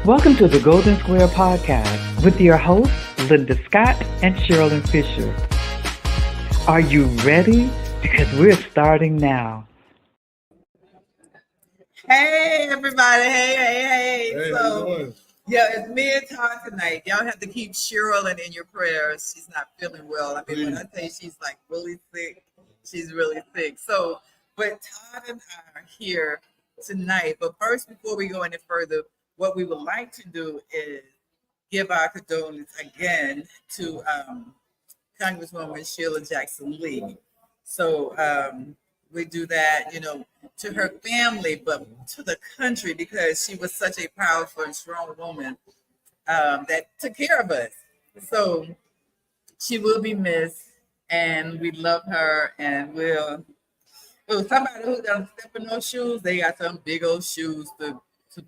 Welcome to the Golden Square Podcast with your hosts, Linda Scott and Sherilyn Fisher. Are you ready? Because we're starting now. Hey, everybody. Hey. Hey, how you doing? Yeah, it's me and Todd tonight. Y'all have to keep Sherilyn in your prayers. She's not feeling well. I mean, when I tell you she's like really sick, she's really sick. So, but Todd and I are here tonight. But first, before we go any further, what we would like to do is give our condolences again to Congresswoman Sheila Jackson Lee. So we do that, to her family, but to the country, because she was such a powerful and strong woman that took care of us. So she will be missed, and we love her, and somebody who's gonna step in those shoes, they got some big old shoes to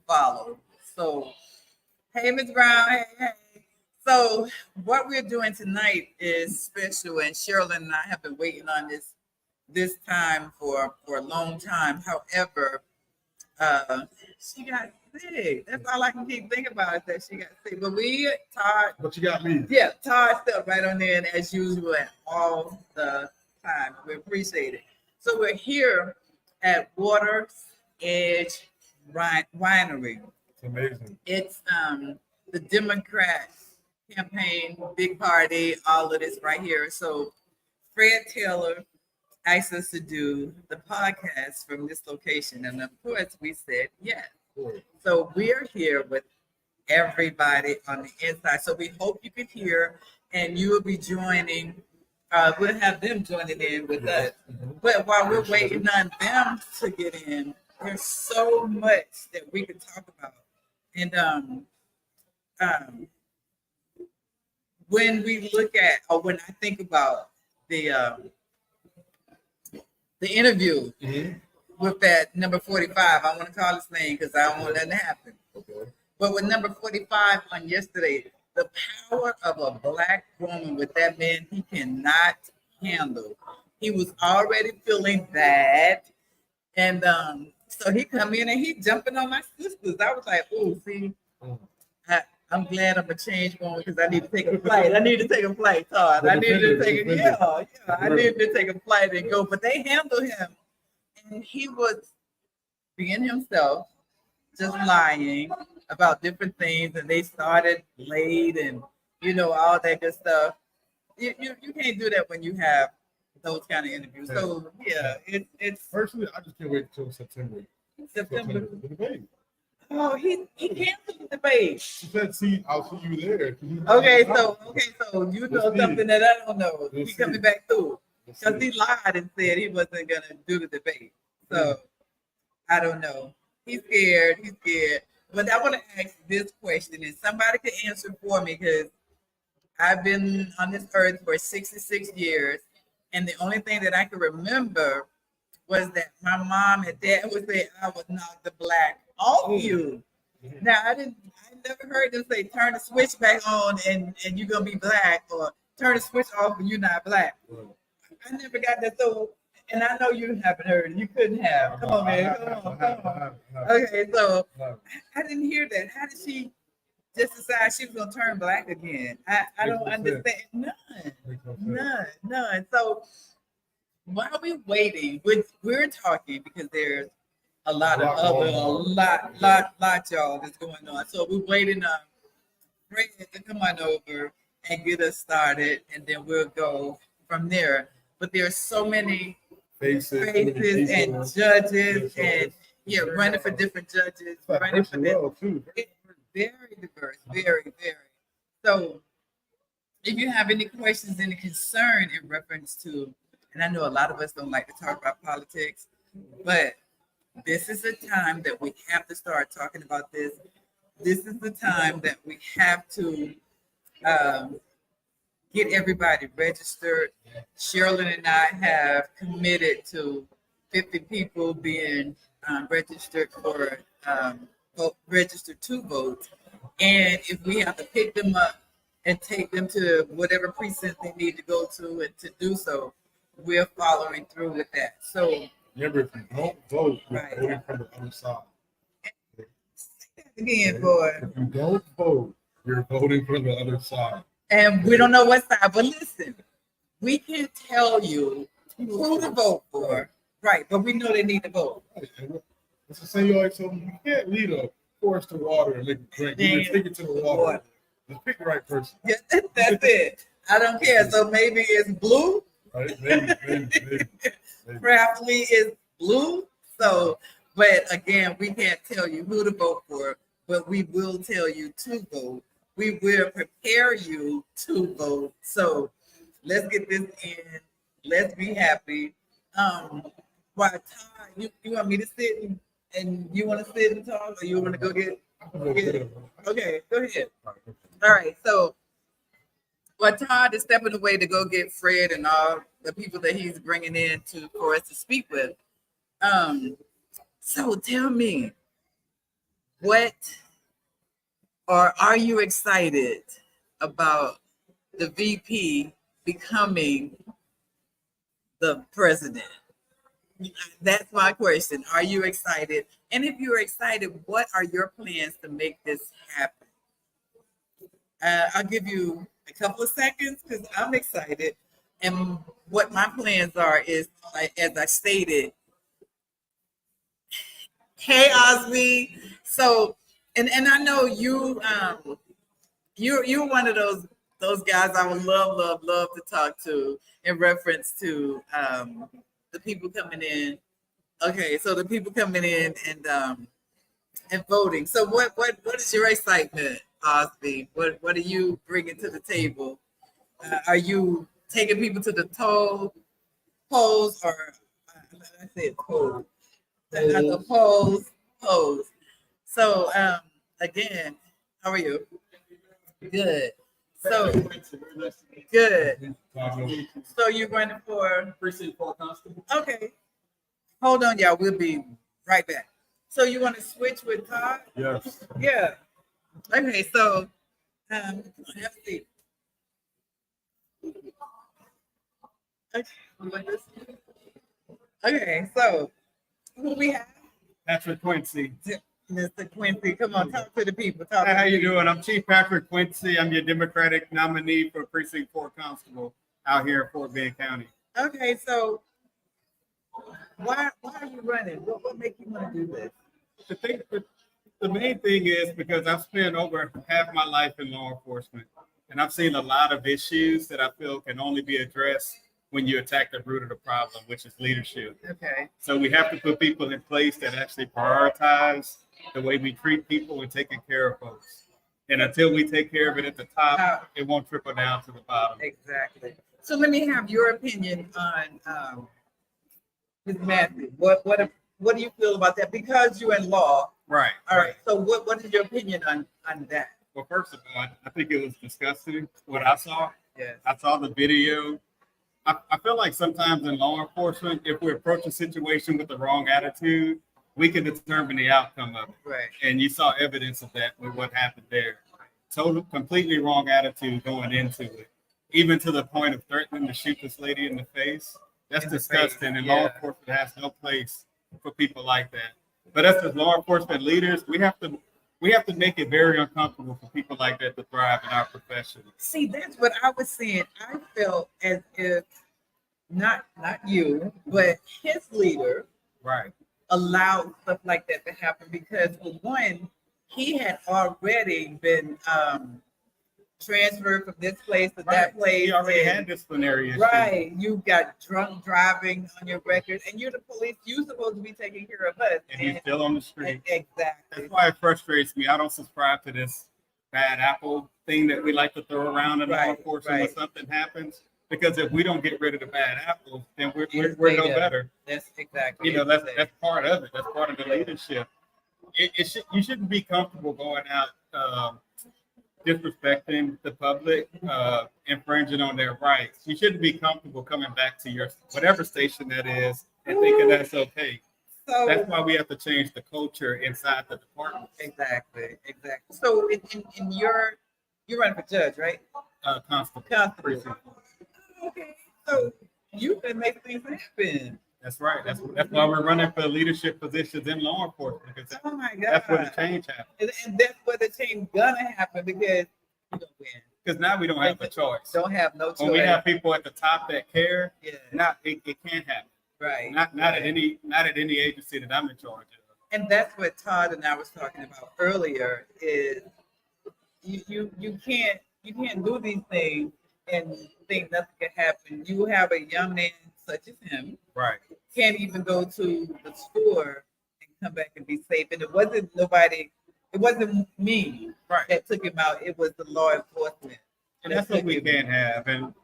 follow. So, hey, Ms. Brown, hey. So, what we're doing tonight is special, and Sherilyn and I have been waiting on this time for a long time. However, she got sick. That's all I can keep thinking about is that she got sick. But Todd. But you got me. Yeah, Todd stepped right on in as usual and all the time. We appreciate it. So we're here at Water's Edge Winery. It's amazing. It's the Democrats campaign, big party, all of this right here. So Fred Taylor asked us to do the podcast from this location, and of course we said yes. So we are here with everybody on the inside. So we hope you can hear, and you will be joining. We'll have them joining in with us. But while we're waiting on them to get in, there's so much that we could talk about. And when we look at, or when I think about the interview with that number 45, I want to call his name because I don't want that to happen. Okay. But with number 45 on yesterday, the power of a Black woman with that man, he cannot handle. He was already feeling bad. And so he come in and he jumping on my sisters. I was like, oh, see, I'm glad I'm a change woman because I need to take a flight. I need to take a flight, Todd. I needed to take a flight and go. But they handled him. And he was being himself, just lying about different things. And they started late and, all that good stuff. You can't do that when you have those kind of interviews. So, yeah, it's... Personally, I just can't wait until September. September. The debate. Oh, he canceled the debate. She said, I'll see you there. Okay, so you know something that I don't know. He coming back through. Because he lied and said he wasn't going to do the debate. So, I don't know. He's scared. But I want to ask this question, and somebody could answer for me, because I've been on this earth for 66 years, and the only thing that I can remember was that my mom and dad would say, I would knock the black off you. Now, I never heard them say, turn the switch back on and you're going to be black, or turn the switch off and you're not black. I never got that. So, and I know you haven't heard it. You couldn't have. Come on, man. Come on. Okay, so I didn't hear that. How did she just decide she was going to turn black again? I don't understand. None. So while we're waiting, we're talking because there's a lot, y'all, that's going on. So we're waiting on Fred to come on over and get us started, and then we'll go from there. But there's so many faces and judges, and running for different judges, running for this. It's very diverse, very, very. So if you have any questions, any concern in reference to, and I know a lot of us don't like to talk about politics, but this is the time that we have to start talking about this. This is the time that we have to get everybody registered. Sherilyn and I have committed to 50 people being registered registered to vote. And if we have to pick them up and take them to whatever precinct they need to go to, and to do so, we're following through with that. So remember, if you don't vote, you're Right. voting from the other side. Say that again, boy. If you don't vote, you're voting for the other side. And we don't know what side, but listen, we can't tell you who to vote for, right? But we know they need to vote. Right. And it's the same you always told me. You can't lead a horse to water and make it drink. You just take it to the water. Just pick the right person. Yeah, that's it. I don't care. So maybe it's blue. Right? Maybe. Preferably it's blue. So, but again, we can't tell you who to vote for, but we will tell you to vote. We will prepare you to vote. So let's get this in. Let's be happy. Why, Todd, you want me to sit and you want to sit and talk, or you want to go get? Okay, go ahead. All right. So, Todd is stepping away to go get Fred and all the people that he's bringing in for us to speak with. So tell me, are you excited about the VP becoming the president? That's my question. Are you excited? And if you're excited, what are your plans to make this happen? I'll give you a couple of seconds because I'm excited. And what my plans are is, as I stated, hey, Osby. So, and I know you're one of those guys I would love to talk to in reference to the people coming in. Okay, so the people coming in and voting. So what is your excitement, Osby? What are you bringing to the table? Are you taking people to the polls, or I said polls? The polls. So again, how are you? Good. So good. So you're running for Precinct 4 Constable. Okay. Hold on, y'all. We'll be right back. So you want to switch with Todd? Yes. Yeah. Okay. So have a seat. Okay. So who we have? Patrick Quincy. Mr. Quincy, come on, talk to the people. Hi, how you doing? I'm Chief Patrick Quincy. I'm your Democratic nominee for Precinct 4 Constable out here in Fort Bend County. Okay, so why are you running? What makes you want to do this? The main thing is because I've spent over half my life in law enforcement, and I've seen a lot of issues that I feel can only be addressed when you attack the root of the problem, which is leadership. Okay. So we have to put people in place that actually prioritize the way we treat people and taking care of folks. And until we take care of it at the top, it won't trickle down to the bottom. Exactly. So let me have your opinion on Ms. Matthew. What do you feel about that? Because you're in law. Right. All right. So what is your opinion on that? Well, first of all, I think it was disgusting what I saw. Yes. I saw the video. I feel like sometimes in law enforcement, if we approach a situation with the wrong attitude, we can determine the outcome of it. Right. And you saw evidence of that with what happened there. Completely wrong attitude going into it, even to the point of threatening to shoot this lady in the face. That's disgusting, and law enforcement has no place for people like that. But as law enforcement leaders, we have to make it very uncomfortable for people like that to thrive in our profession. See, that's what I was saying. I felt as if not you, but his leader Right. allowed stuff like that to happen because, for one, he had already been transferred from this place to that place. He already had disciplinary issues. Right. You got drunk driving on your record, and you're the police. You're supposed to be taking care of us. And he's still on the street. Exactly. That's why it frustrates me. I don't subscribe to this bad apple thing that we like to throw around in law enforcement when something happens. Because if we don't get rid of the bad apples, then we're no better. That's exactly. That's part of it. That's part of the leadership. You shouldn't be comfortable going out disrespecting the public, infringing on their rights. You shouldn't be comfortable coming back to your whatever station that is and thinking that's okay. So that's why we have to change the culture inside the department. Exactly. So in you're running for judge, right? Constable. Okay. So you can make things happen. That's right. That's why we're running for leadership positions in law enforcement, because Oh my God. that's where the change happens. And that's where the change gonna happen, because you're gonna win. Because now we don't have a choice. Don't have no choice. When we have people at the top that care, Yeah. it can't happen. Right. Not at any agency that I'm in charge of. And that's what Todd and I was talking about earlier, is you can't do these things and think nothing can happen. You have a young man such as him, Right. can't even go to the store and come back and be safe. And it wasn't me Right. that took him out. It was the law enforcement. And that's what we can't have. And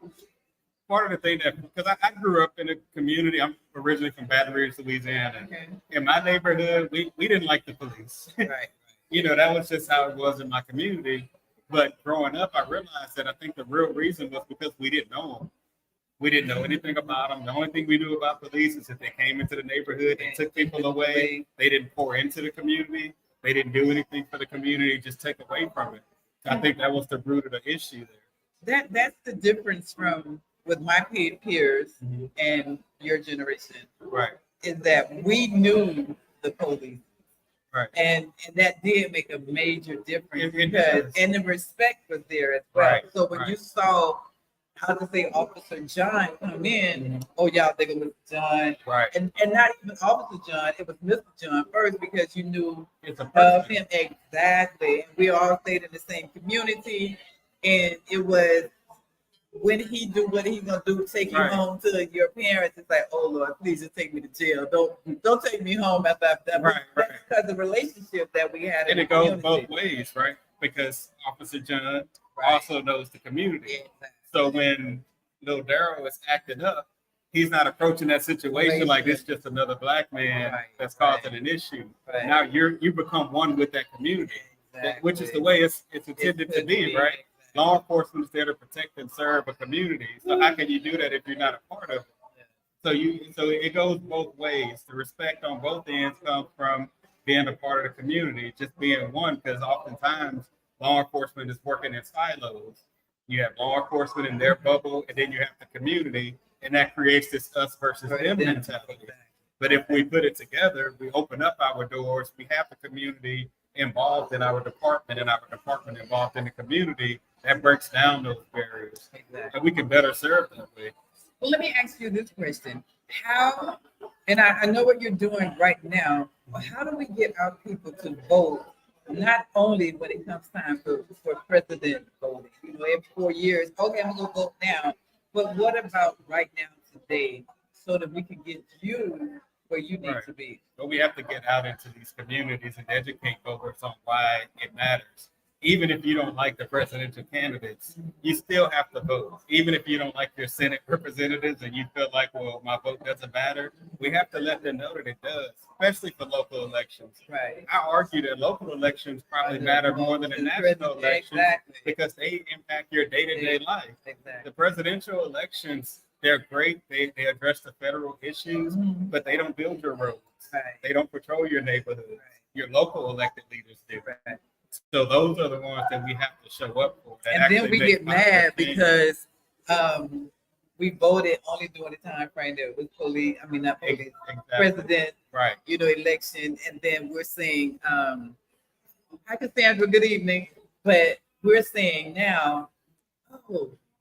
part of the thing because I grew up in a community, I'm originally from Baton Rouge, Louisiana. Okay. In my neighborhood, we didn't like the police. Right. That was just how it was in my community. But growing up, I realized that I think the real reason was because we didn't know them. We didn't know anything about them. The only thing we knew about police is that they came into the neighborhood, they took people away, they didn't pour into the community, they didn't do anything for the community, just take away from it. I think that was the root of the issue there. That's the difference with my peers and your generation. Right. Is that we knew the police. Right. And that did make a major difference, and the respect was there as well. Right. So when you saw, how to say, Officer John come in, oh y'all think it was John. Right. And not even Officer John, it was Mr. John first, because you knew It's a of person. him. Exactly. And we all stayed in the same community, and it was, when he do what he's gonna do, take you home to your parents, it's like, oh Lord, please just take me to jail. Don't take me home after I've done. Right. That's because the relationship that we had. And it goes both ways, right? Because Officer John also knows the community. Exactly. So when Lil Darryl is acting up, he's not approaching that situation like this just another black man that's causing an issue. Right. Now you become one with that community, which is the way it's intended to be, right? Exactly. Law enforcement is there to protect and serve a community. So how can you do that if you're not a part of it? So it goes both ways. The respect on both ends comes from being a part of the community, just being one, because oftentimes law enforcement is working in silos. You have law enforcement in their bubble, and then you have the community, and that creates this us versus them mentality. But if we put it together, we open up our doors, we have the community involved in our department, and our department involved in the community, that breaks down those barriers. Exactly. And we can better serve that way. Well, let me ask you this question. How, and I know what you're doing right now, but how do we get our people to vote, not only when it comes time for president voting, every 4 years, okay, I'm gonna vote now, but what about right now, today, so that we can get you where you need to be? But we have to get out into these communities and educate voters on why it matters. Even if you don't like the presidential candidates, you still have to vote. Even if you don't like your Senate representatives and you feel like, well, my vote doesn't matter, we have to let them know that it does, especially for local elections. Right. I argue that local elections probably matter more than the national elections because they impact your day-to-day life. Exactly. The presidential elections, they're great. They address the federal issues, but they don't build your roads. Right. They don't patrol your neighborhood. Right. Your local elected leaders do. Right. So those are the ones that we have to show up for. And then we get mad because we voted only during the time frame that was not police, president, election, and then we're saying, hi Cassandra, good evening, but we're saying now,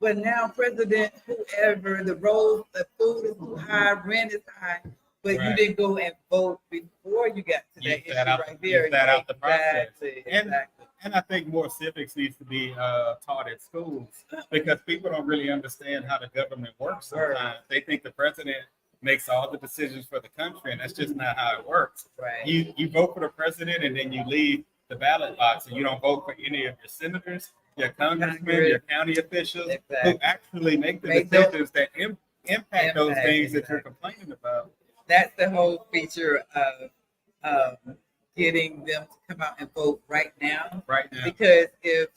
but now president, whoever, the road, the food is too high, rent is high, but you didn't go and vote before you got to that issue right there. Get that out the process. Exactly. And I think more civics needs to be taught at schools because people don't really understand how the government works sometimes. They think the president makes all the decisions for the country, and that's just not how it works. Right. You vote for the president, and then you leave the ballot box, and you don't vote for any of your senators, your congressmen, your county officials who actually make the decisions that impact those things that you're complaining about. That's the whole feature of getting them to come out and vote right now. Right now. Because if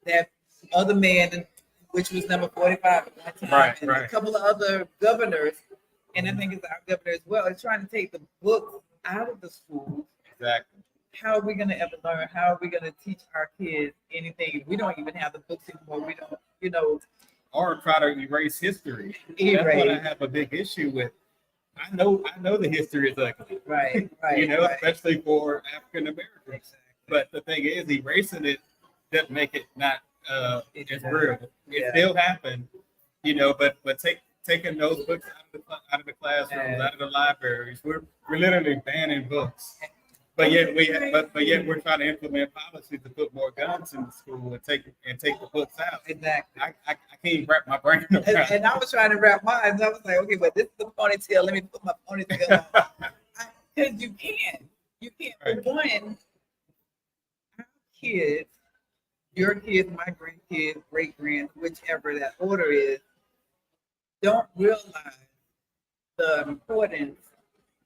that other man, which was number 45 at one time, and a couple of other governors, and I think it's our governor as well, is trying to take the books out of the schools. Exactly. How are we going to ever learn? How are we going to teach our kids anything? We don't even have the books anymore. We don't, Or try to erase history. That's what I have a big issue with. I know the history is ugly. Right. Especially for African Americans. But the thing is, erasing it doesn't make it not as real. It still happened, but taking those books out of the classrooms, out of the libraries, we're literally banning books. But yet we're trying to implement policies to put more guns in the school and take the books out. Exactly. I can't wrap my brain around. And I was trying to wrap mine. I was like, okay, but this is the ponytail. Let me put my ponytail on. Because you can't. Right. For one, our kids, your kids, my grandkids, great grands, whichever that order is, don't realize the importance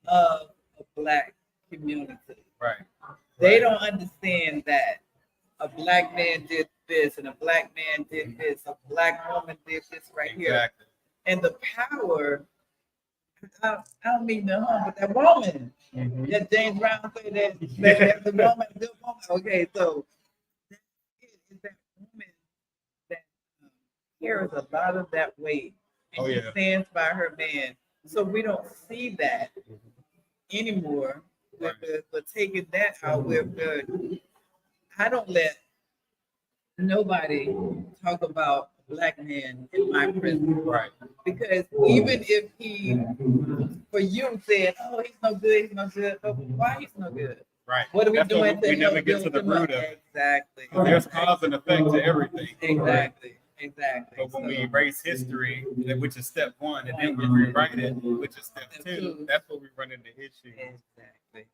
of a Black community. Right. They don't understand that a Black man did this and a Black man did this, a Black woman did this right here. And the power, I don't mean no harm, but that woman, that James Brown said that the woman, the woman. Okay, so that is that woman that carries a lot of that weight and she stands by her man. So we don't see that anymore. But taking that out, I don't let nobody talk about a Black man in my prison. Right. Because even if he, for you, said, oh, he's no good, but why he's no good? Right. What are we doing? We never get to the root of it. Exactly. There's cause and effect to everything. Exactly. But when we erase history, which is step one, and then we rewrite it, which is step two, that's where we run into issues.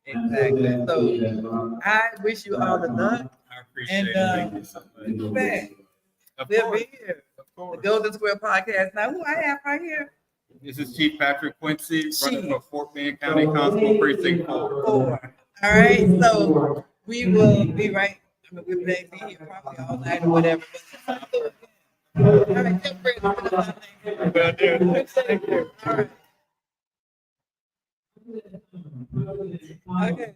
Exactly. So I wish you all the luck. I appreciate it. Thank you so much. Back. We'll be here. The Golden Square Podcast. Now, who I have right here? This is Chief Patrick Quincy, running for Fort Bend County Constable Precinct 4. All right. So we will be right. I mean, we may be here probably all night or whatever. But all right, tell Fred to put us on there. Thank you. All right. Okay.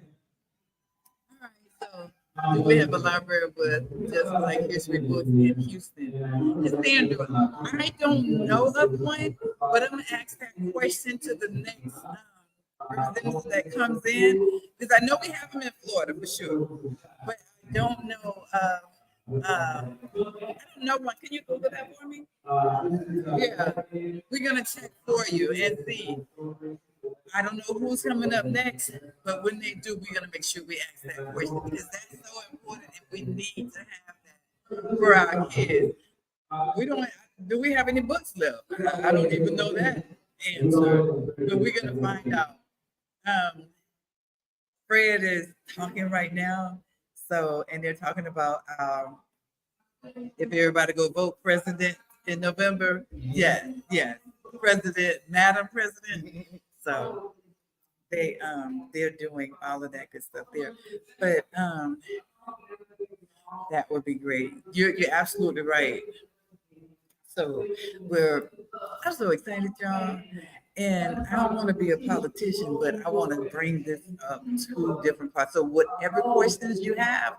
All right, so we have a library with just like history books in Houston. It's standard. I don't know of one, but I'm gonna ask that question to the next representative that comes in because I know we have them in Florida for sure, but I don't know. I don't know one. Can you Google that for me? Yeah, we're gonna check for you and see. I don't know who's coming up next, but when they do, we're gonna make sure we ask that question because that's so important, and we need to have that for our kids. We don't. Do we have any books left? I don't even know that answer, but we're gonna find out. Fred is talking right now, so and they're talking about if everybody go vote president in November. Yes, president, Madam President. So they're doing all of that good stuff there, but that would be great. You're absolutely right. So I'm so excited, John. And I don't want to be a politician, but I want to bring this up to different parts. So whatever questions you have,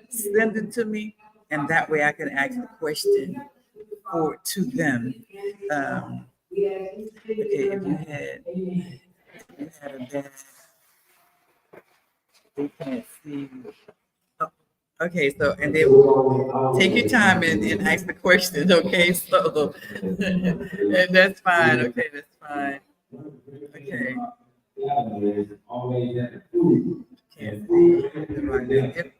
send it to me, and that way I can ask the question to them. Okay, if you had a bad, they can't see. Oh, okay, so and then take your time and ask the question. Okay, so and that's fine. Okay, that's fine. Okay. Can't see the right.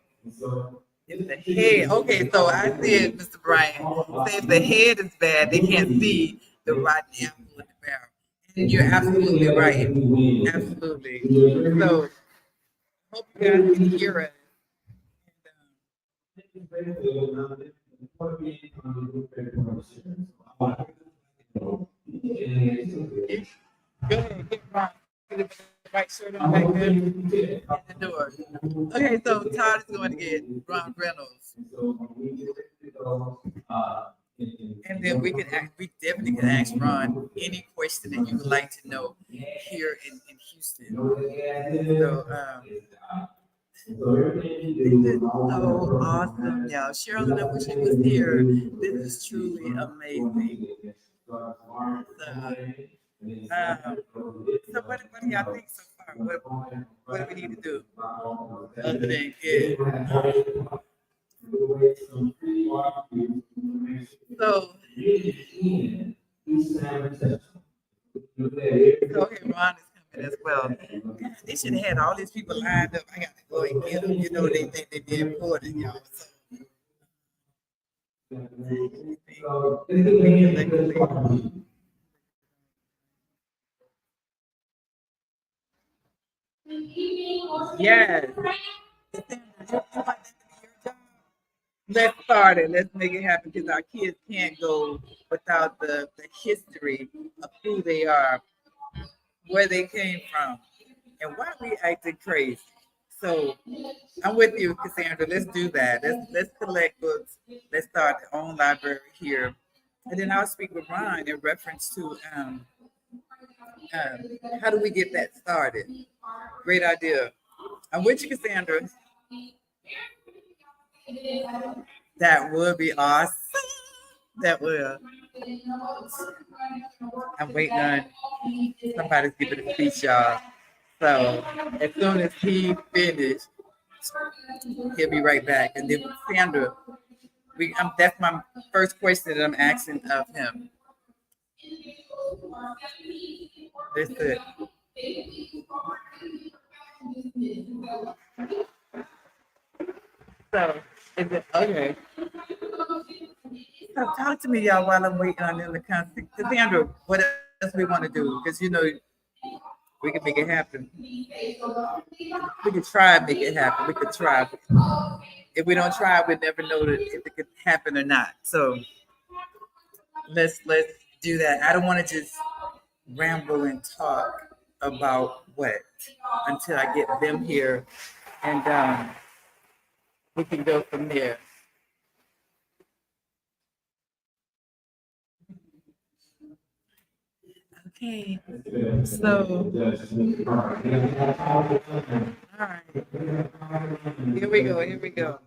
If the head, okay, so I see it, Mr. Brian. Say if the head is bad, they can't see the rotten apple in the barrel. And you're absolutely right. Absolutely. So hope you guys can hear us. Go ahead, get Ron. Get the right shirt on back there in the door. Okay, so Todd is going to get Ron Reynolds. And then we definitely can ask Ron any question that you would like to know here in Houston. So this is so awesome, y'all. Cheryl, I wish you was here. This is truly amazing. So, So what do y'all think so far? What do we need to do other than get? So okay, Ron is coming as well. God, they should have had all these people lined up. I got to go and get them. You know they think they be important, y'all. So yes. Let's start it. Let's make it happen because our kids can't go without the history of who they are, where they came from, and why we acted crazy. So I'm with you, Cassandra. Let's do that. Let's collect books. Let's start our own library here, and then I'll speak with Ron in reference to how do we get that started. Great idea. I'm with you, Cassandra. That would be awesome. That will. I'm waiting on somebody's giving a speech, y'all. So as soon as he finished, he'll be right back. And then Sandra, that's my first question that I'm asking of him. That's it. So is it okay? So talk to me, y'all, while I'm waiting on them to come. Cassandra, what else we want to do? Because we can make it happen. We can try and make it happen. We could try. If we don't try, we'll never know if it could happen or not. So let's do that. I don't want to just ramble and talk about what until I get them here, and we can go from there. Okay. So, all right. Here we go. Here we go.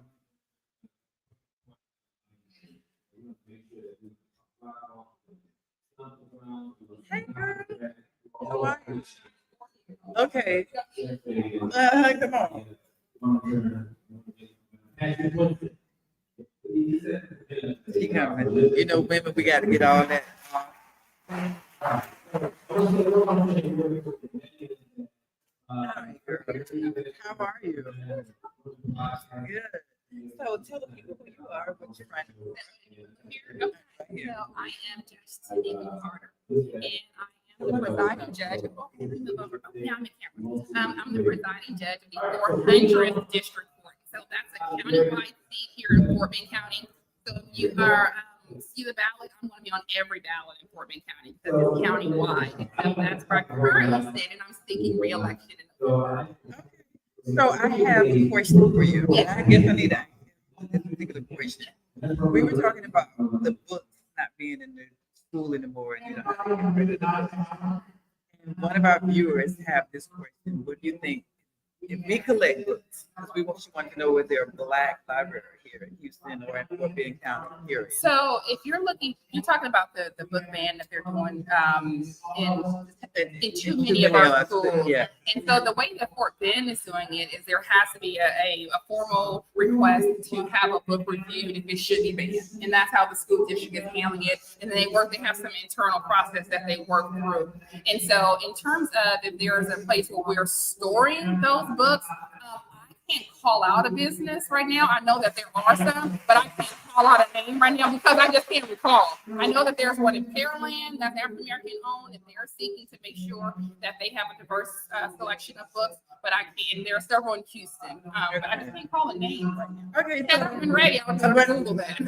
Hey, girl. How are you? Okay. Come on. She coming. You know, women, we got to get all that. Hi, girl. How are you? Good. So tell the people who you are, what you're trying to do. Well, I am Judge Stephen Carter, and I am the presiding judge. I'm the presiding judge of the 400th District Court. So that's a countywide seat here in Fort Bend County. So if you are see the ballot, I'm going to be on every ballot in Fort Bend County because it's countywide. So that's where I currently sit, and I'm seeking re-election in November. So I have a question for you. I guess I need to ask this particular question. We were talking about the books not being in the school anymore. And one of our viewers have this question. What do you think? If we collect books, because we want to know whether they're a Black library here in Houston or in Fort Bend County, period. So if you're talking about the book ban that they're doing in too many of our schools. Yeah. And so the way that Fort Bend is doing it is there has to be a formal request to have a book reviewed if it should be banned. And that's how the school district is handling it. And then they have some internal process that they work through. And so in terms of if there's a place where we're storing those books, I can't call out a business right now. I know that there are some, but I can't call out a name right now because I just can't recall. I know that there's one in Pearland that's African American owned, and they're seeking to make sure that they have a diverse selection of books. But I can't. And there are several in Houston, but I just can't call a name right now. Okay, because I've been ready. I'm going to Google that.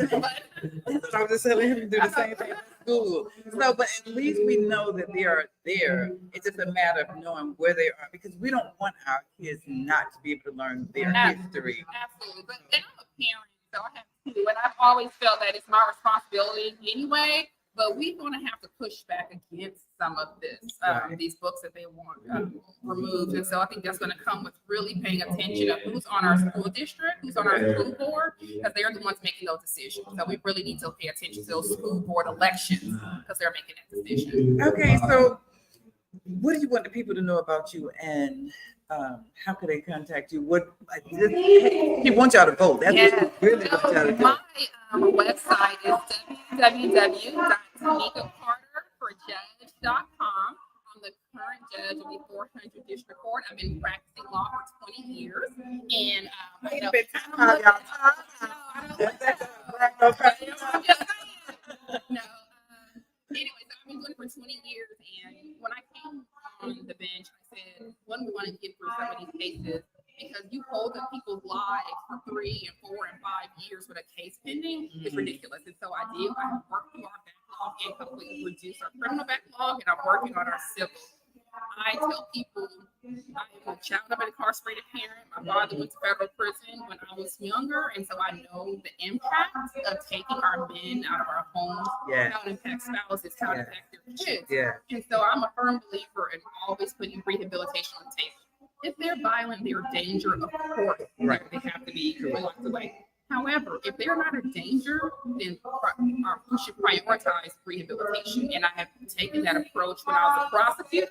I was just telling him to do the same thing at school. So, but at least we know that they are there. It's just a matter of knowing where they are because we don't want our kids not to be able to learn their history. Absolutely. But and I'm a parent, so I have two, and I've always felt that it's my responsibility anyway. But we're going to have to push back against some of this, these books that they want removed. And so I think that's going to come with really paying attention of who's on our school district, who's on our school board, because they're the ones making those decisions. So we really need to pay attention to those school board elections because they're making that decision. Okay, so what do you want the people to know about you, and how can they contact you? He wants y'all to vote. That's what he really wants y'all to do. My website is www.tamikacarterforjudge.com. I'm the current judge of the 400 District Court. I've been practicing law for 20 years, and I know. No. Anyways, I've been doing it for 20 years, and when I came on the bench, I said, "One, we want to get through some of these cases because you hold up people's lives for 3 and 4 and 5 years with a case pending. It's ridiculous." And so I did. I have worked through our backlog and completely reduced our criminal backlog, and I'm working on our civil. I tell people I am a child of an incarcerated parent. My father went to federal prison when I was younger, and so I know the impact of taking our men out of our homes, how it impacts spouses, how it impacts their kids. And so I'm a firm believer in always putting rehabilitation on the table. If they're violent, they're a danger, of course, they have to be locked away. However, if they're not a danger, then we should prioritize rehabilitation. And I have taken that approach when I was a prosecutor.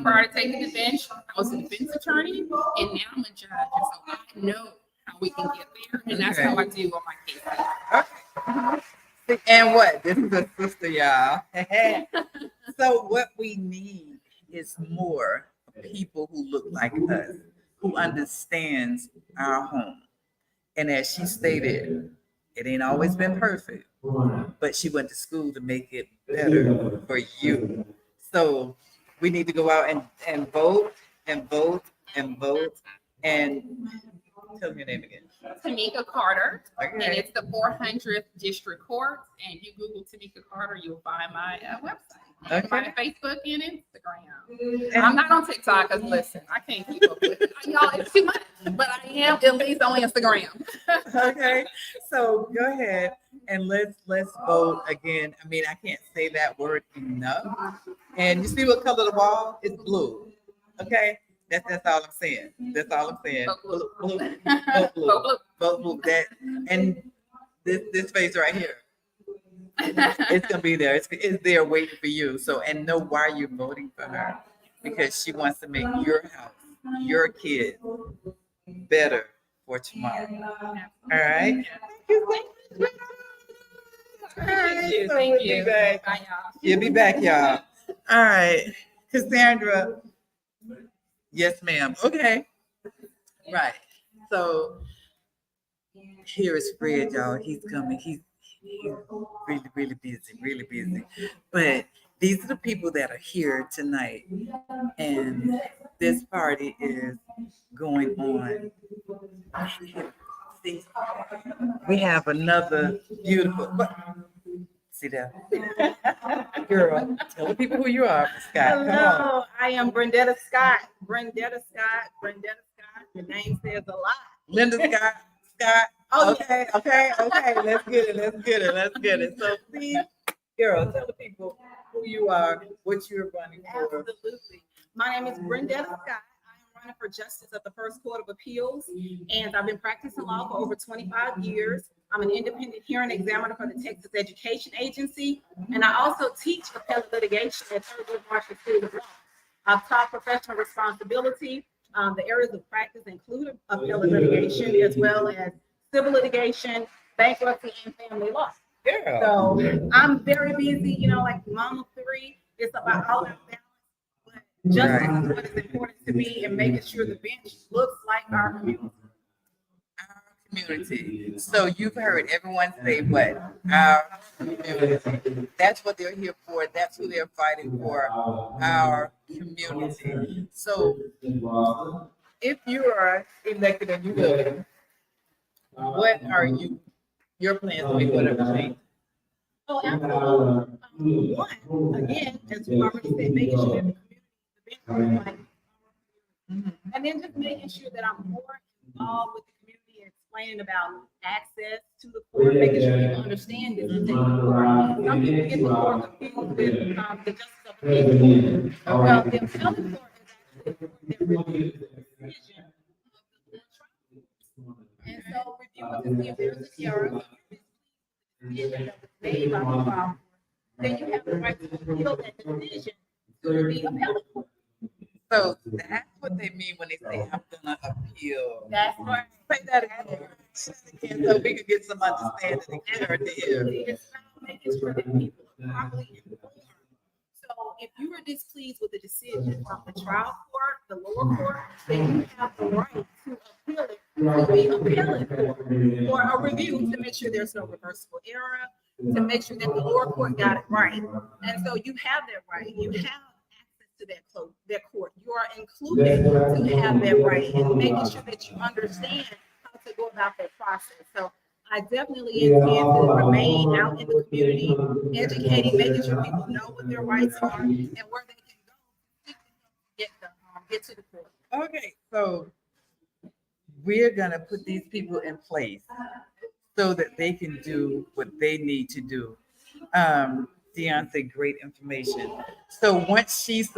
Prior to taking the bench, I was a defense attorney, and now I'm a judge. And so I know how we can get there, and that's how I do on my case. And what? This is a sister, y'all. So what we need is more people who look like us, who understands our home. And as she stated, it ain't always been perfect, but she went to school to make it better for you. So we need to go out and vote and vote and vote. And tell me your name again. Tamika Carter, and it's the 400th District Court. And you Google Tamika Carter, you'll find my website. My Facebook and Instagram. I'm not on TikTok because listen, I can't keep up with it. Y'all, it's too much. But I am at least on Instagram. Okay. So go ahead and let's vote again. I mean, I can't say that word enough. And you see what color the wall? It's blue. Okay. That's all I'm saying. That's all I'm saying. Blue. Vote blue. That and this face right here. It's gonna be there. It's there waiting for you. So and know why you're voting for her, because she wants to make your house, your kids better for tomorrow. All right. Thank you. Bye, y'all. You'll be back, y'all. All right, Cassandra. Yes, ma'am. Okay. Right. So here is Fred, y'all. He's coming. He's really busy. But these are the people that are here tonight. And this party is going on. See, we have another beautiful, see that? Girl, tell the people who you are, Scott. Hello, I am Brendetta Scott. Brendetta Scott. Your name says a lot. Linda Scott. Oh, okay. Let's get it. So, please, girl, tell the people who you are, what you're running for. Absolutely. My name is Brendetta Scott. I am running for Justice of the First Court of Appeals, and I've been practicing law for over 25 years. I'm an independent hearing examiner for the Texas Education Agency, and I also teach appellate litigation at Thurgood Marshall School of Law. I've taught professional responsibility. The areas of practice include appellate litigation as well as civil litigation, bankruptcy, and family law. Girl. So I'm very busy, like mama 3. It's about all that balance. But justice is what is important to me, and making sure the bench looks like our community. Community. So you've heard everyone say what? Our community. That's what they're here for. That's who they're fighting for. Our community. So if you are elected and you will, what are your plans to make whatever change? Oh, absolutely. One, again, as you already said, making sure that the community, the bench looks like, and then just making sure that I'm more involved with the community and explaining about access to the court, making sure people understand this. Some people get the court confused with the justice of the peace. Well, the appellate court is actually their review decision of the trial. And so reviewing to see if there's an error, decision that was made by the trial, then you have the right to appeal that decision to the appellate court. So that's what they mean when they say I'm gonna appeal. That's right. Say that again, so we can get some understanding and clarity here. It's about making sure that people are properly informed. So if you are displeased with the decision from the trial court, the lower court, then you have the right to appeal it to the appellate court for a review to make sure there's no reversible error, to make sure that the lower court got it right. And so you have that right. You have access to that court. You are included to have that right, and making sure that you understand how to go about that process. So I definitely intend to remain out in the community, educating, making sure people know what their rights are and where they can go get to the court. Okay, so we're gonna put these people in place so that they can do what they need to do. Dion said great information. So once she's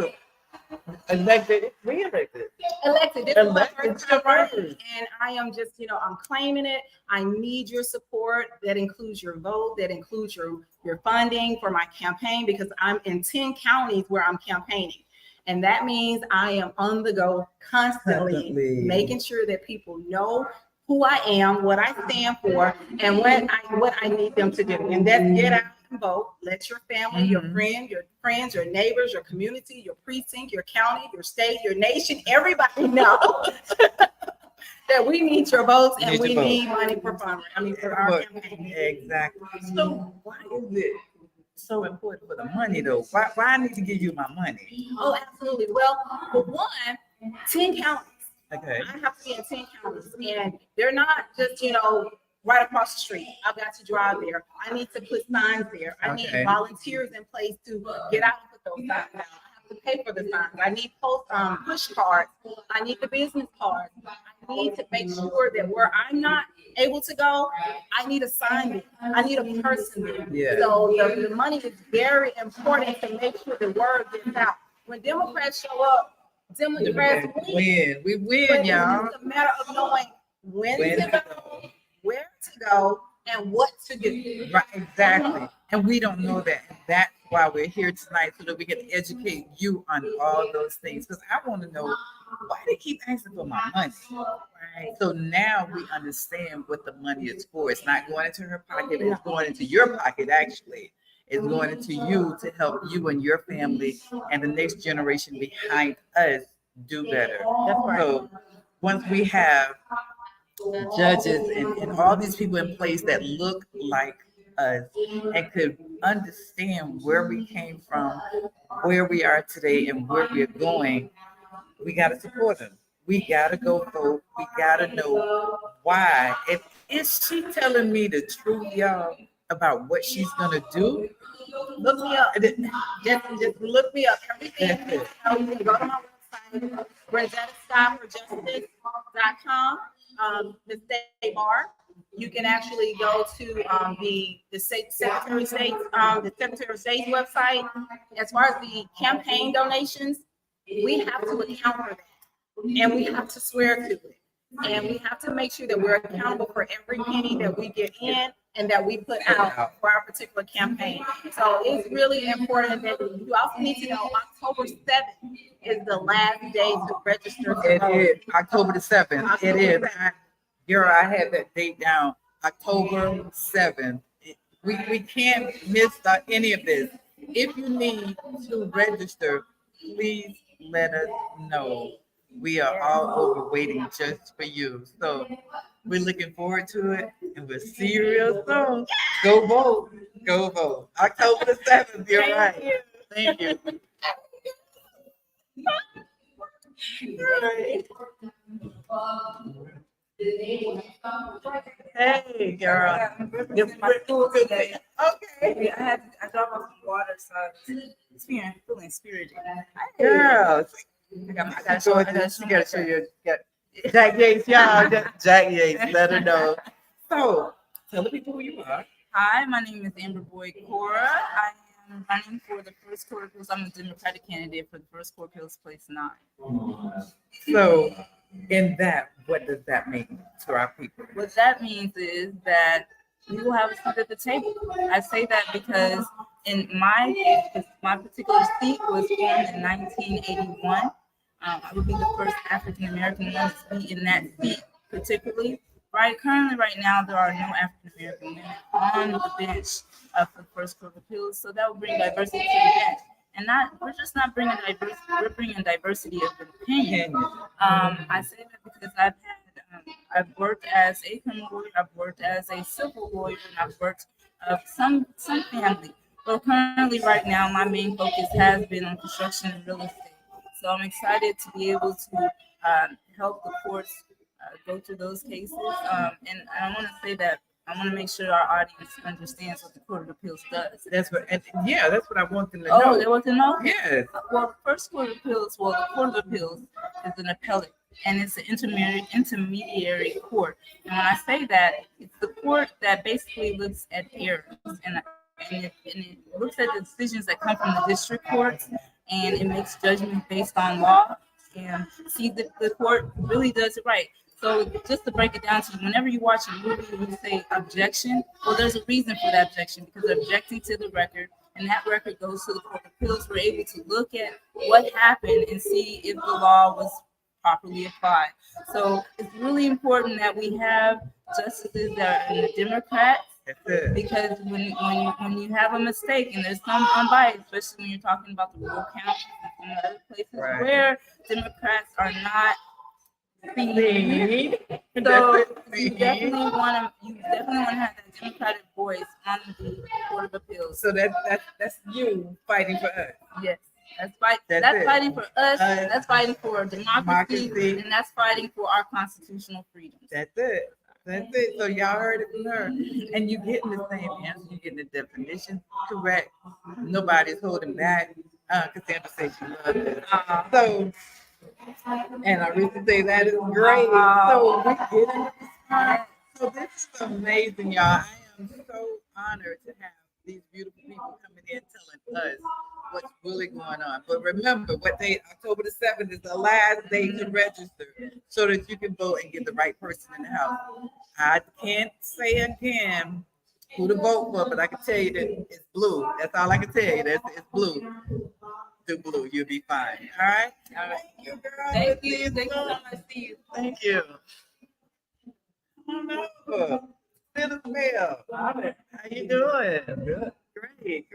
elected, re-elected. Elected. This is my Elected first time running, to and I am just, I'm claiming it. I need your support. That includes your vote. That includes your funding for my campaign, because I'm in 10 counties where I'm campaigning. And that means I am on the go constantly. Making sure that people know who I am, what I stand for, and what I need them to do. And that's get out and vote. Let your family, your friends, your neighbors, your community, your precinct, your county, your state, your nation, everybody know that we need your votes and we need money for our campaign. Exactly. So why is it so important for the money though? Why I need to give you my money? Oh, absolutely. Well, for one, 10 counties. Okay. I have to be in 10 counties, and they're not just, right across the street. I've got to drive there. I need to put signs there. I need volunteers in place to get out and put those signs down. I have to pay for the signs. I need push cards. I need the business cards. I need to make sure that where I'm not able to go, I need a sign there. I need a person there. Yeah. So the money is very important to make sure the word gets out. When Democrats show up, Democrats win. We win, y'all. It's a matter of knowing when to go, where to go, and what to do. Right, exactly. And we don't know that. That's why we're here tonight, so that we can educate you on all those things. Because I want to know why they keep asking for my money. Right. So now we understand what the money is for. It's not going into her pocket, it's going into your pocket, actually. It's going into you to help you and your family and the next generation behind us do better. So once we have judges and all these people in place that look like us and could understand where we came from, where we are today, and where we're going, we got to support them. We got to go vote. We got to know why. And is she telling me the truth, y'all, about what she's going to do? Look me up. Just look me up. Everything. You can go to my website, RosettaScottForJustice.com. The state bar. You can actually go to the Secretary of State's website. As far as the campaign donations, we have to account for that, and we have to swear to it, and we have to make sure that we're accountable for every penny that we get in and that we put out for our particular campaign. So it's really important that you also need to know October 7th is the last day to register. It is October the 7th. It is. Girl, I had that date down, October 7th. We can't miss any of this. If you need to register, please let us know. We are all over waiting just for you. So we're looking forward to it, and we'll see you real soon. Go vote. Go vote. October the 7th, you're right. Thank you. Hey, girl. Okay. I got my water, so it's feeling spirited. Girl. I gotta show you. Jack Yates, y'all. Jack Yates, let her know. So, tell the people who you are. Hi, my name is Amber Boyd Cora. I am running for the first Court Appeals. I'm a Democratic candidate for the first Court Appeals, place 9. So, in that, what does that mean to our people? What that means is that we will have a seat at the table. I say that because in my particular seat was formed in 1981. I would be the first African American woman to be in that seat, particularly. Currently, right now, there are no African American women on the bench for the First Court of Appeals, so that will bring diversity to the bench. And we're just not bringing diversity; we're bringing diversity of opinion. I say that because I've worked as a criminal lawyer, I've worked as a civil lawyer, and I've worked some family. But currently, right now, my main focus has been on construction and real estate. So I'm excited to be able to help the courts go through those cases. And I want to say that I want to make sure our audience understands what the Court of Appeals does. That's what I want them to Oh, know. they want to know? Yes. Well, the first Court of Appeals, the Court of Appeals is an appellate, and it's an intermediary court. And when I say that, it's the court that basically looks at errors and it looks at the decisions that come from the district courts, and it makes judgments based on law. And see, the court really does it right. So just to break it down to you, whenever you watch a movie and you say objection, well, there's a reason for that objection, because they're objecting to the record, and that record goes to the Court of Appeals. We're able to look at what happened and see if the law was properly applied. So it's really important that we have justices that are in the Democrats, because when you have a mistake, and there's some unbiased, especially when you're talking about the rural counties and some other places where Democrats are not lead. So you definitely want to have that Democratic voice on the Court of Appeals. So that's you fighting for us. Yes. That's fighting for us. That's fighting for democracy, and that's fighting for our constitutional freedoms. That's it. So y'all heard it from her. And you getting the same answer. You getting the definition correct. Nobody's holding back. Cassandra said she loved it. So, and I really say that is great. So we get into this. So this is amazing, y'all. I am so honored to have these beautiful people coming in telling us what's really going on. But remember, October the 7th is the last day to register so that you can vote and get the right person in the house. I can't say again who to vote for, but I can tell you that it's blue. That's all I can tell you. It's blue. Do blue, you'll be fine. All right? All right. Thank you, girl. Thank you. Thank you so much. See you. Thank you. Isabel. How you doing? Good. Great.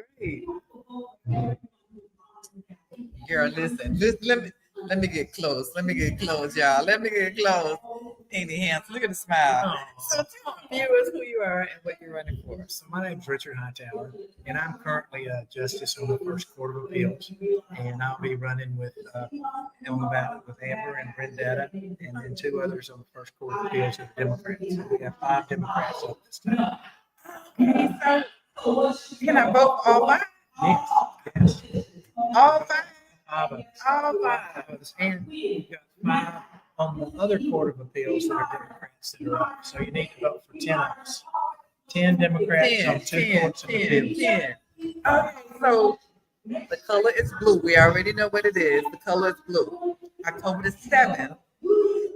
Girl, listen. Let me get close. Y'all. Let me get close. Andy Hanson, look at the smile. So tell the viewers who you are and what you're running for. So my name's Richard Hightower, and I'm currently a justice on the First Court of Appeals. And I'll be running with Amber and Brendetta, and then two others on the First Court of Appeals of the Democrats. So we have 5 Democrats on this time. Okay, so can I vote all 5? Yes. All 5? All 5. And we've got 5 on the other Court of Appeals that are Democrats that are up. So you need to vote for 10 of us. 10 Democrats on 2 courts of appeals. 10. Okay, so the color is blue. We already know what it is. The color is blue. October the 7th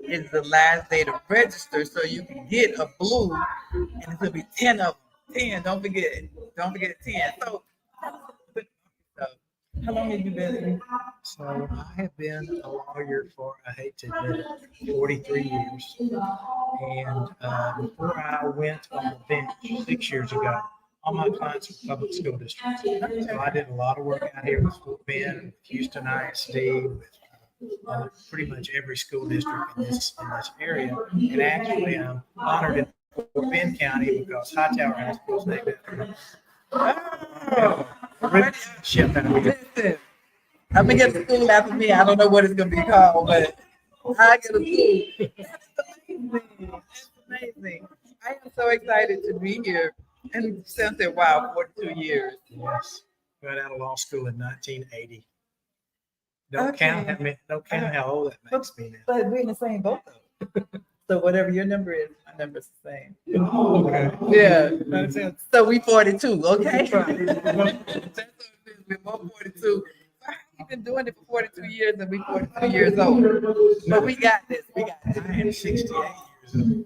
is the last day to register, so you can get a blue, and it's gonna be 10 of them. 10. Don't forget 10. So how long have you been? So I have been a lawyer for, I hate to admit it, 43 years. And before I went on the bench 6 years ago, all my clients were public school districts. So I did a lot of work out here with Fort Bend, with Houston ISD, with pretty much every school district in this area. And actually, I'm honored in Fort Bend County because Hightower High School is named after me. Listen, I'm gonna get a school after me. I don't know what it's gonna be called, but I get a school. That's amazing. I am so excited to be here. And since that, wow, 42 years. Yes. Got out of law school in 1980. Don't count how old that makes me now. But we're in the same boat though. So whatever your number is, my number is the same. Okay. Yeah. So we 42, okay? That's what it is. We're both 42. I've been doing it for 42 years and we're 42 years old. But we got this. I am 68 years old.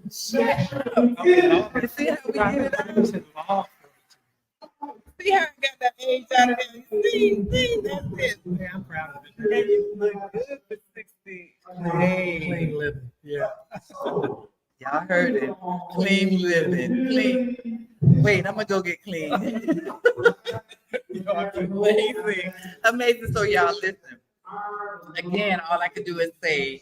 Shut up. You see how we get it out? See how I got that age out of there? See, that's it. Yeah, I'm proud of it. And you look good for 68. Clean living. Yeah. Y'all heard it. Clean living. Clean. Wait, I'm gonna go get clean. Amazing. Amazing. So y'all listen. Again, all I can do is say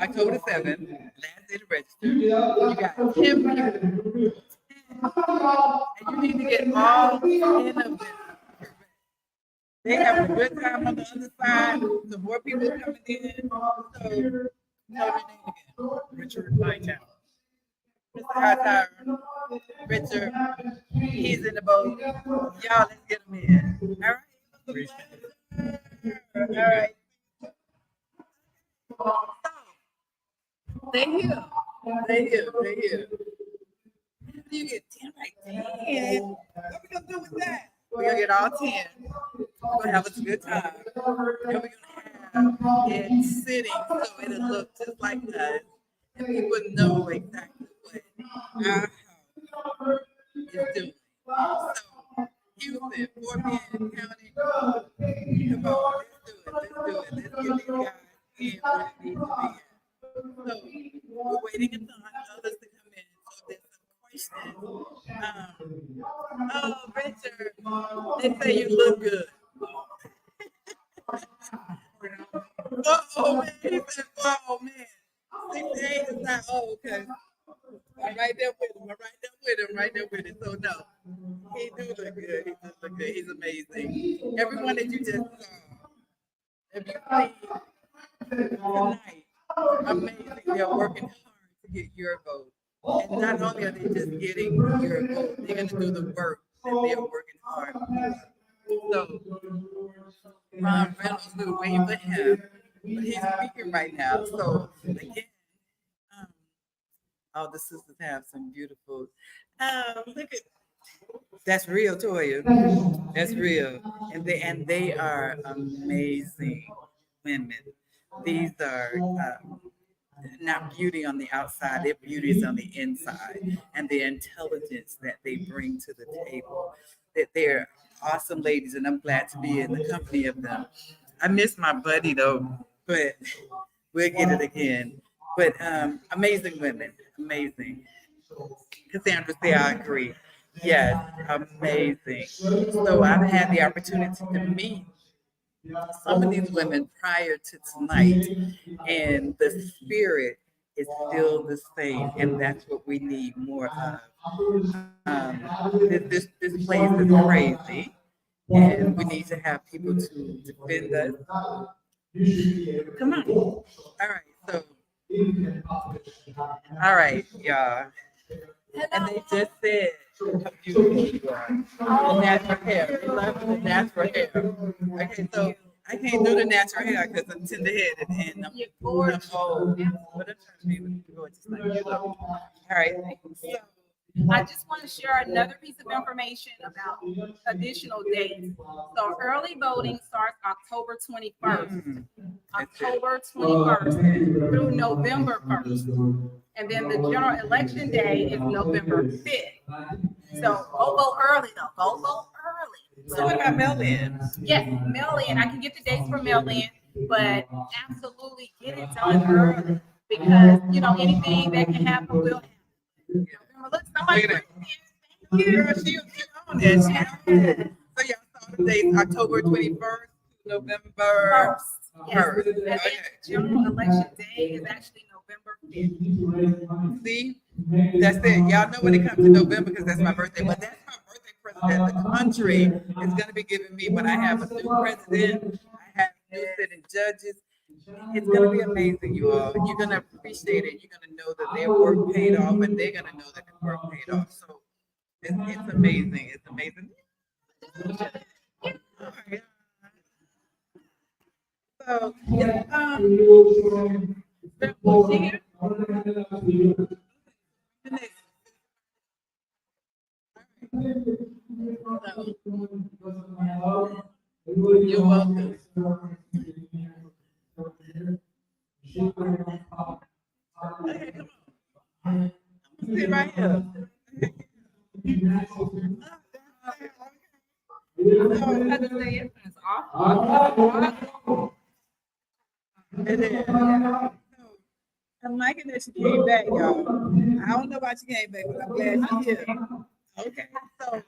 October 7th, last day to register. You got 10 people. And you need to get all 10 of them. They have a good time on the other side. The more people coming in. So, tell your name again. Richard Hightower. Mr. Hightower, Richard, he's in the boat. Y'all, let's get him in. All right. All right. They here. They here. They here. You get 10 right 10. What we gonna do with that? We're gonna get all 10. We're gonna have a good time. And we're gonna have it sitting so it'll look just like us. And people know exactly what our house is doing. So Houston, Fort Bend County, come on, let's do it. Let's get these guys in where they need to be at. So we're waiting on others to come in. So there's some questions. Oh, Richard, they say you look good. Oh man, he said, oh man. 68 is not old, okay. I'm right there with him. So no, he do look good. He do look good. He's amazing. Everyone that you just saw, if you see tonight, amazing. They're working hard to get your vote. And not only are they just getting your vote, they're going to do the work that they're working hard for. So, Ron Reynolds, we're waiting for him, but he's speaking right now. So, again, all the sisters have some beautiful, look at, that's real, Toya. That's real. And they are amazing women. These are not beauty on the outside, their beauty is on the inside, and the intelligence that they bring to the table. That they're awesome ladies, and I'm glad to be in the company of them. I miss my buddy though, but we'll get it again. But amazing women, amazing. Cassandra say I agree. Yes, amazing. So I've had the opportunity to meet some of these women prior to tonight, and the spirit is still the same, and that's what we need more of. This place is crazy, and we need to have people to defend us. Come on. All right, so, all right, y'all. And they just said how beautiful you are. The natural hair. We love the natural hair. Okay, so I can't do the natural hair because I'm tender-headed and I'm old. But I'm trying to be gorgeous like you. All right. So, I just want to share another piece of information about additional dates. So early voting starts October 21st. October 21st through November 1st. And then the general election day is November 5th. So go vote early though. Go vote early. So what about mail-in? Yes, mail-in. I can get the dates for mail-in, but absolutely get it done early because you know anything that can happen will happen. Look, somebody. Thank you. Girl, she on that. She on that. So y'all saw the dates October 21st to November 1st. And then general election day is actually November 5th. See, that's it. Y'all know when it comes to November because that's my birthday, but that's my birthday present that the country is going to be giving me when I have a new president, I have new sitting judges. It's going to be amazing, you all. You're going to appreciate it. You're going to know that their work paid off, and they're going to know that the work paid off. So it's amazing. It's amazing. So, you're welcome. Okay, come on. I'm gonna sit right here. It is. So, I'm liking that she came back, y'all. I don't know why she came back, but I'm glad she's here. Okay, so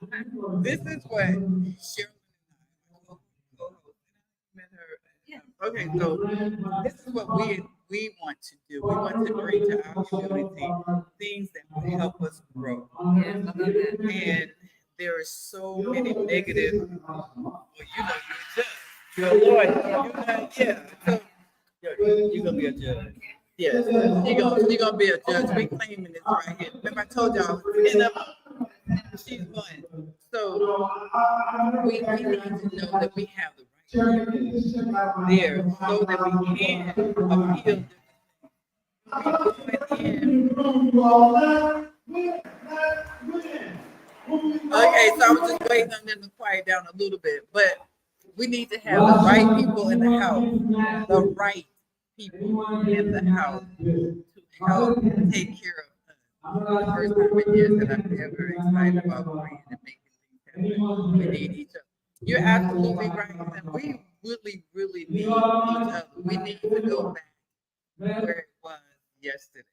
this is what Cheryl met her. Okay, so this is what we want to do. We want to bring to our community things that will help us grow. And there are so many negative. Well, you're a judge. You're a lawyer. You're not, yeah. So you're gonna be a judge. Yes, you're gonna be a judge. We claiming this right here. Remember, I told y'all 10 of them. She's one. So we need to know that we have the right people there so that we can appeal. Okay, so I was just waiting on them to quiet down a little bit, but we need to have the right people in the house, the right people in the house to help take care of us. The first time in years that I'm ever excited about praying and making things happen. We need each other. You're absolutely right. And we really need each other. We need to go back where it was yesterday.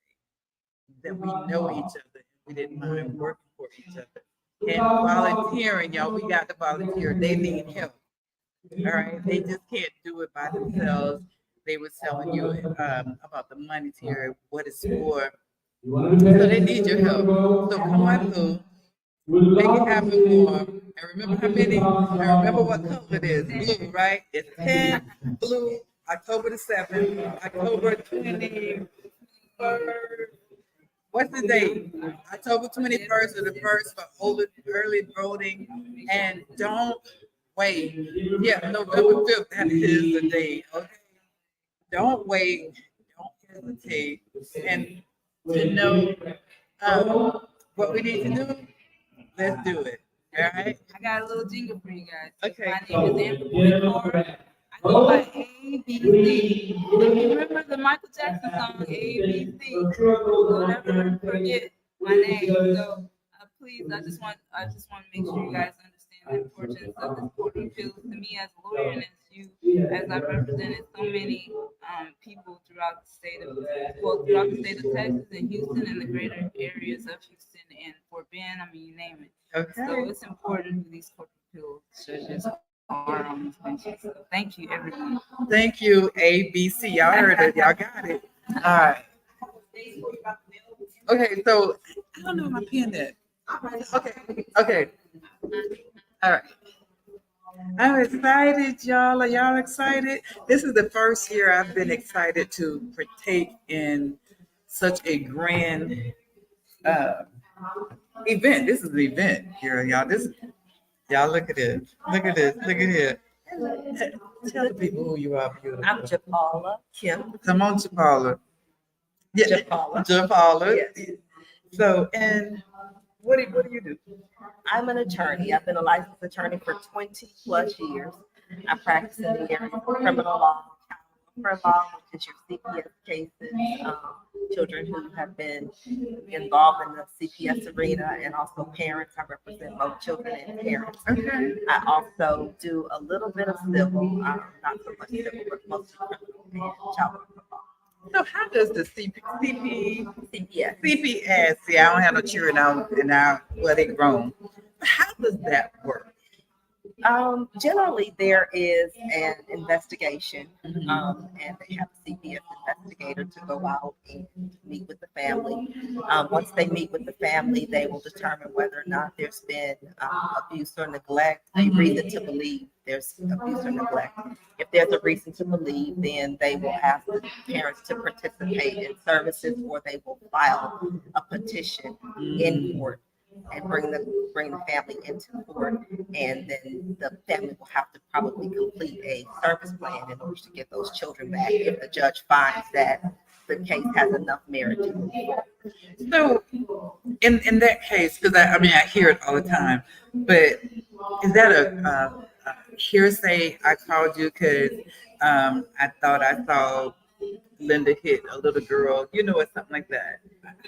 That we know each other and we didn't mind working for each other. And volunteering, y'all, we got to volunteer. They need help. All right. They just can't do it by themselves. They were telling you about the monetary, what it's for. So they need your help. So come on through. Make it happen for them. And remember how many? And remember what color it is. Blue, right? It's 10 blue, October the 7th, October 21st. What's the date? October 21st or the 1st for early voting. And don't wait. Yeah, November 5th, that is the date. Okay. Don't wait. Don't hesitate. And to know what we need to do, let's do it. All right. I got a little jingle for you guys. Okay. My name is Amber Boyd. I go by ABC. You remember the Michael Jackson song ABC? Don't ever forget my name. So please, I just want to make sure you guys understand the importance of this court of appeals to me as a lawyer and as you, as I've represented so many people throughout the state of Texas and Houston and the greater areas of Houston and Fort Bend. I mean, you name it. Okay. So it's important who these court of appeals judges are on these benches. So thank you, everyone. Thank you, ABC. Y'all heard it. Y'all got it. All right. Okay, so I don't know where my pen is. Okay. All right. I'm excited, y'all. Are y'all excited? This is the first year I've been excited to partake in such a grand event. This is an event here, y'all. Y'all look at this. Look at this. Look at here. Tell the people who you are. Beautiful. I'm Japala Kim. Come on, Japala. Yeah, Japala. Yes. So, and what do you do? I'm an attorney. I've been a licensed attorney for 20 plus years. I practice in the area of criminal law, child welfare law, which is your CPS cases, children who have been involved in the CPS arena, and also parents. I represent both children and parents. Okay. I also do a little bit of civil, not so much civil, but mostly criminal and child welfare law. So how does the CPS. See, I don't have no children now, well, they grown. But how does that work? Generally, there is an investigation, and they have a CPS investigator to go out and meet with the family. Once they meet with the family, they will determine whether or not there's been abuse or neglect, a reason to believe there's abuse or neglect. If there's a reason to believe, then they will ask the parents to participate in services, or they will file a petition in court and bring the family into court, and then the family will have to probably complete a service plan in order to get those children back if the judge finds that the case has enough merit to move forward. So, in that case, because I hear it all the time, but is that a hearsay? I called you because I thought I saw Linda hit a little girl, or something like that.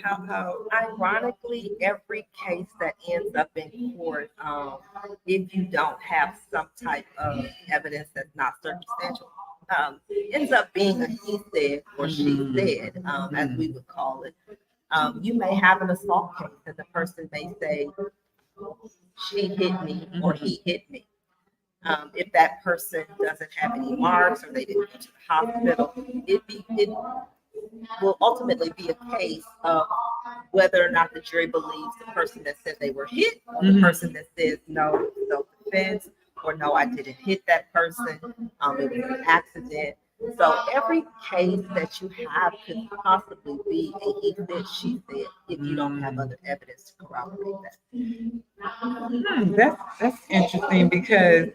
How? Ironically, every case that ends up in court, if you don't have some type of evidence that's not circumstantial, ends up being a he said or she said, as we would call it. You may have an assault case and the person may say, she hit me or he hit me. If that person doesn't have any marks or they didn't go to the hospital, it will ultimately be a case of whether or not the jury believes the person that said they were hit or the person that says no, self-defense, or no, I didn't hit that person. It was an accident. So every case that you have could possibly be a he said, she said, if you don't have other evidence to corroborate that. That's interesting because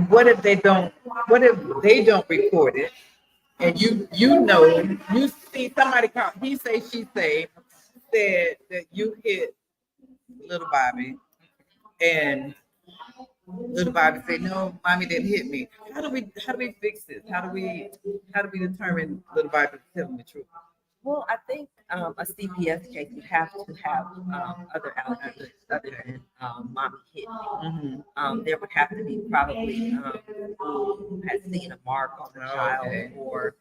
what if they don't? What if they don't report it? And you see somebody call, he say, she say, said that you hit little Bobby, and little Bobby said, no, mommy didn't hit me. How do we fix this? How do we determine little Bobby telling the truth? Well, I think a CPS case would have to have other allegations other than mommy hit me. There would have to be probably who has seen a mark on the child, or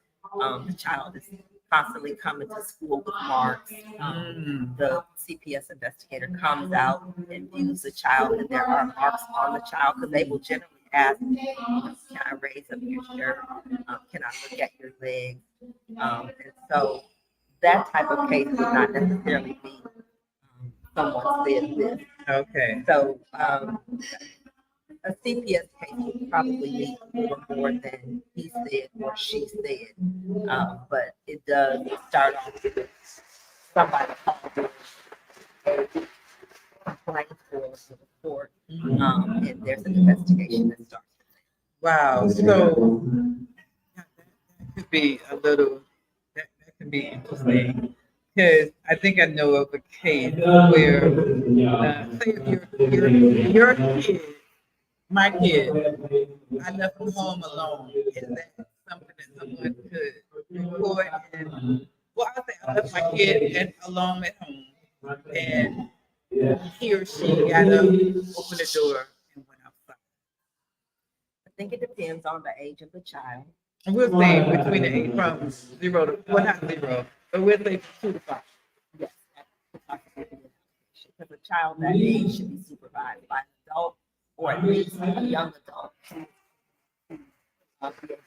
the child is constantly coming to school with marks. The CPS investigator comes out and views the child, and there are marks on the child, because they will generally ask, can I raise up your shirt? Can I look at your legs? And so that type of case would not necessarily be someone said this. Okay. So a CPS case would probably need a little more than he said or she said. But it does start off with somebody calling a complaint for the report, and there's an investigation that starts. Wow. So that could be a little. That could be interesting, because I think I know of a case where, say if your kid, my kid, I left him home alone. Is that something that someone could report? And well, I say I left my kid alone at home, and he or she got up, opened the door, and went outside. I think it depends on the age of the child. And we'll say between the age from 0 to, well, not 0, but we'll say 2 to 5. Yes, because a child that age should be supervised by an adult, or at least a young adult, to be able to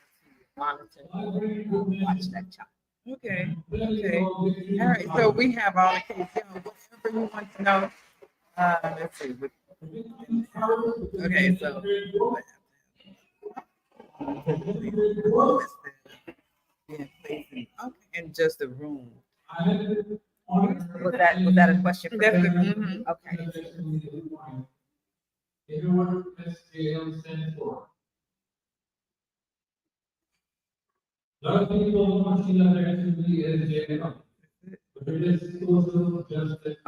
monitor and watch that child. Okay. All right. So we have all the cases. Whatever you want to know. Let's see. Okay. So. Okay, in just a room. Was that a question for you? Okay.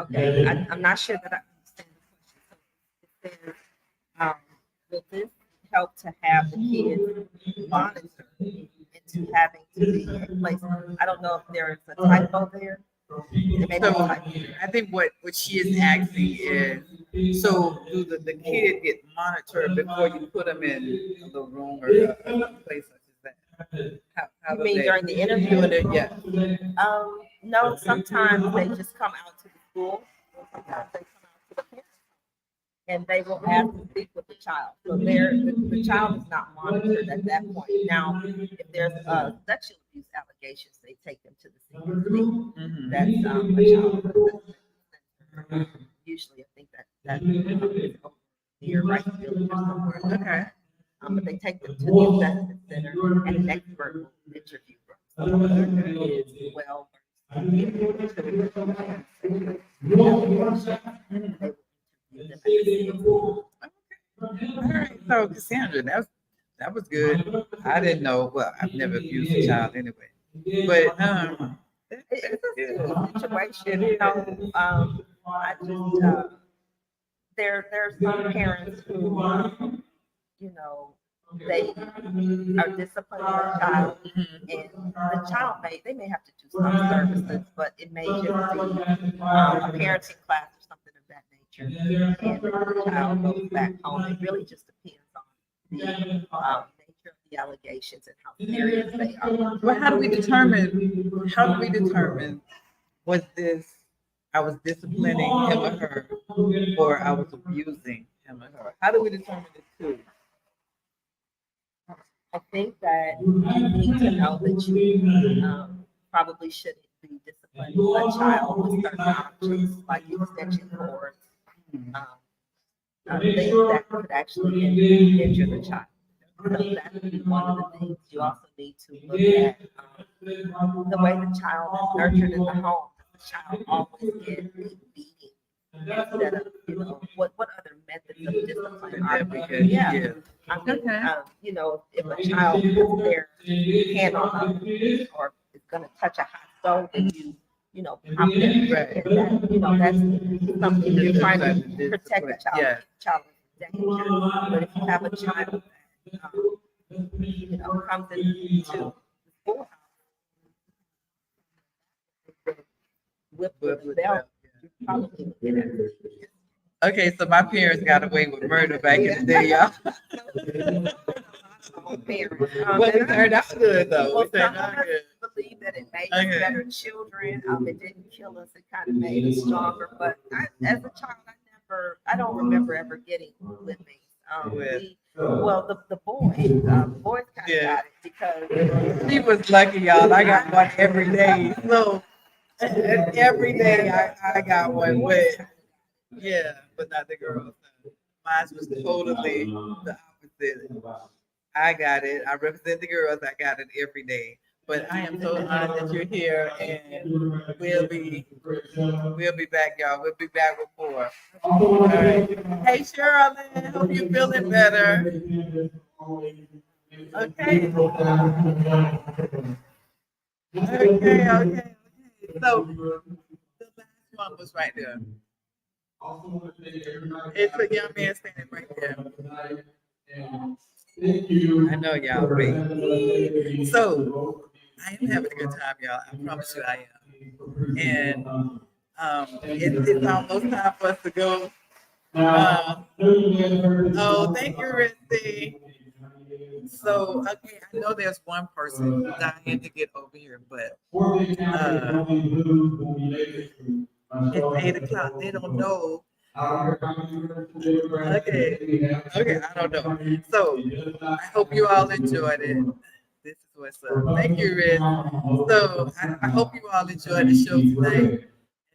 Okay, I'm not sure that I understand the question. So will this help to have the kids monitored into having to be in place? I don't know if there is a typo there. So I think what she is asking is, so do the kid get monitored before you put them in a little room or a place such as that? How You mean during the interview? Yeah. No, sometimes they just come out to the school. Sometimes they come out to the parents, and they will ask to speak with the child. So the child is not monitored at that point. Now, if there's sexual abuse allegations, they take them to the CNC. That's a child assessment. Usually, I think that is over near Rice Village or somewhere. Okay. But they take them to the assessment center, and an expert will interview them. So it's well. All right. So Cassandra, that was good. I didn't know. Well, I've never abused a child anyway. But it's a situation, you know. I just there are some parents who, you know, they are disciplining their child, and the child may have to do some services, but it may just be a parenting class or something of that nature, and the child goes back home. It really just depends on the nature of the allegations and how serious they are. Well, how do we determine? Was this I was disciplining him or her, or I was abusing him or her? How do we determine the two? I think that you need to know that you probably shouldn't be disciplining a child with certain objects like extension cords, things that could actually injure the child. So that would be one of the things. You also need to look at the way the child is nurtured in the home. Does the child always get a beating? Instead of, what other methods of discipline are there? Yeah. I mean, you know, if a child puts their hand on you or is going to touch a hot stove and you know, pop their hand, that's something you're trying to protect the child. Yeah. The child is in danger. But if you have a child that, comes into the schoolhouse, whipped with a belt, you're probably looking at it. Okay, so my parents got away with murder back in the day, y'all. Well, we turned out good though. Well, We turned some out of us good. believe that it made us better children. It didn't kill us. It kind of made us stronger. But as a child, I don't remember ever getting whippings. The boys kind of got it because She was lucky, y'all. I got one every day. So every day I got one with. Yeah, but not the girls. Mine was totally the opposite. I got it. I represent the girls. I got it every day. But I am so honored that you're here, and we'll be back, y'all. We'll be back with more. All right. Hey, Sherilyn, hope you're feeling better. Okay. Okay. So the last one was right there. It's a young man standing right there. I know y'all ready. So I am having a good time, y'all. I promise you I am. And it's almost time for us to go. Thank you, Risty. So, okay, I know there's one person dying to get over here, but it's 8 o'clock. They don't know. Okay, I don't know. So, I hope you all enjoyed it. This is what's up. Thank you, Riz. So, I hope you all enjoyed the show tonight.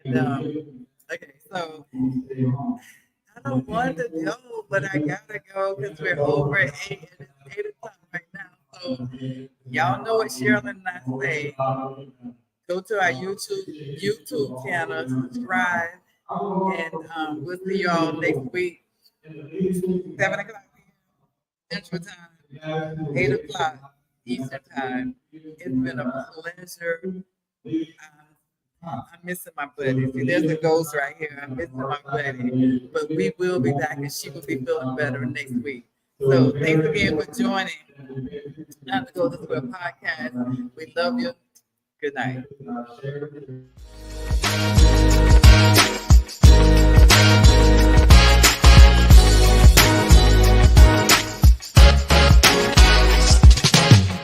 And, okay, so I don't want to go, but I gotta go because we're over at 8 and it's 8 o'clock right now. So y'all know what Sherilyn and I say. Go to our YouTube channel, subscribe, and we'll see y'all next week. 7 o'clock Central Time, 8 o'clock Eastern Time. It's been a pleasure. I'm missing my buddy. See, there's a ghost right here. I'm missing my buddy. But we will be back and she will be feeling better next week. So thanks again for joining the Golden Square Podcast. We love you. Good night.